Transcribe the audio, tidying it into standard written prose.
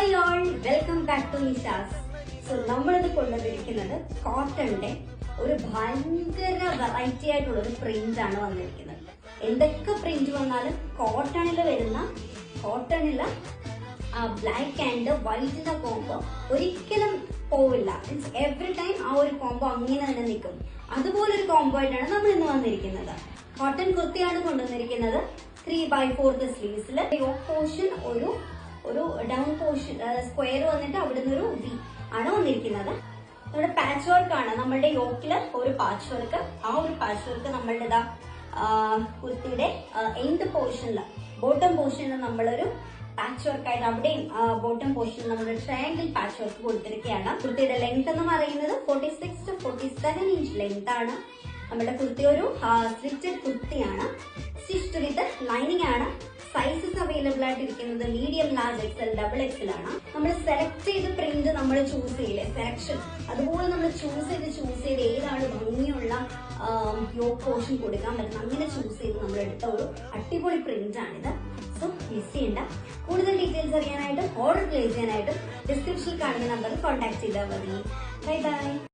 Hi all, welcome back to Nisha's. So നമ്മളിത് കൊണ്ടുവന്നിരിക്കുന്നത് കോട്ടന്റെ ഒരു ഭയങ്കര വെറൈറ്റി ആയിട്ടുള്ള ഒരു പ്രിന്റ് ആണ് വന്നിരിക്കുന്നത്. എന്തൊക്കെ പ്രിന്റ് വന്നാലും കോട്ടണില് ബ്ലാക്ക് ആൻഡ് വൈറ്റിന്റെ കോംബോ ഒരിക്കലും പോവില്ല. മീൻസ് എവറി ടൈം ആ ഒരു കോംബോ അങ്ങനെ തന്നെ നിൽക്കും. അതുപോലൊരു കോംബോ ആയിട്ടാണ് നമ്മൾ ഇന്ന് വന്നിരിക്കുന്നത്. കോട്ടൺ കുർത്തിയാണ് കൊണ്ടുവന്നിരിക്കുന്നത്. 3/4 സ്ലീവ്സിൽ യോക്ക് പോർഷൻ ഒരു ഡൗൺ പോർഷൻ സ്ക്വയർ വന്നിട്ട് അവിടുന്ന് ഒരു വി ആണ് വന്നിരിക്കുന്നത്. നമ്മുടെ പാച്ച് വർക്ക് ആണ്. നമ്മളുടെ യോക്കില് ഒരു പാച്ച് വർക്ക്, ആ ഒരു പാച്ച് വർക്ക് നമ്മളുടെ കുർത്തിയുടെ എൻഡ് പോർഷനില് ബോട്ടം പോർഷനിൽ നമ്മളൊരു പാച്ച് വർക്ക് ആയിട്ട് അവിടെയും ബോട്ടം പോർഷനിൽ നമ്മൾ ട്രയാങ്കിൾ പാച്ച് വർക്ക് കൊടുത്തിരിക്കുകയാണ്. കുർത്തിയുടെ ലെങ്ത് എന്ന് പറയുന്നത് 46 to 47 ഇഞ്ച് ലെങ്ത് ആണ്. നമ്മുടെ കുർത്തി ഒരു സ്ലിറ്റഡ് കുർത്തിയാണ്. സ്റ്റിച്ച്ഡ് വിത്ത് ലൈനിങ് ആണ്. സൈസസ് അവൈലബിൾ ആയിട്ടിരിക്കുന്നത് medium, large, XL, double XL ആണ്. നമ്മൾ സെലക്ട് ചെയ്ത് പ്രിന്റ് നമ്മൾ ചൂസ് ചെയ്യില്ലേ, സെലക്ഷൻ അതുപോലെ നമ്മൾ ചൂസ് ചെയ്ത് ഏതാണ് ഭംഗിയുള്ള യോക്ക് പോർഷൻ കൊടുക്കാൻ പറ്റുന്നത് അങ്ങനെ ചൂസ് ചെയ്ത് നമ്മൾ എടുത്ത ഒരു അടിപൊളി പ്രിന്റ് ആണിത്. സോ മിസ് ചെയ്യണ്ട. കൂടുതൽ ഡീറ്റെയിൽസ് അറിയാനായിട്ടും ഓർഡർ പ്ലേസ് ചെയ്യാനായിട്ടും ഡിസ്ക്രിപ്ഷനിൽ കാണുന്ന നമ്പറിൽ കോൺടാക്ട് ചെയ്താൽ മതി. Bye bye.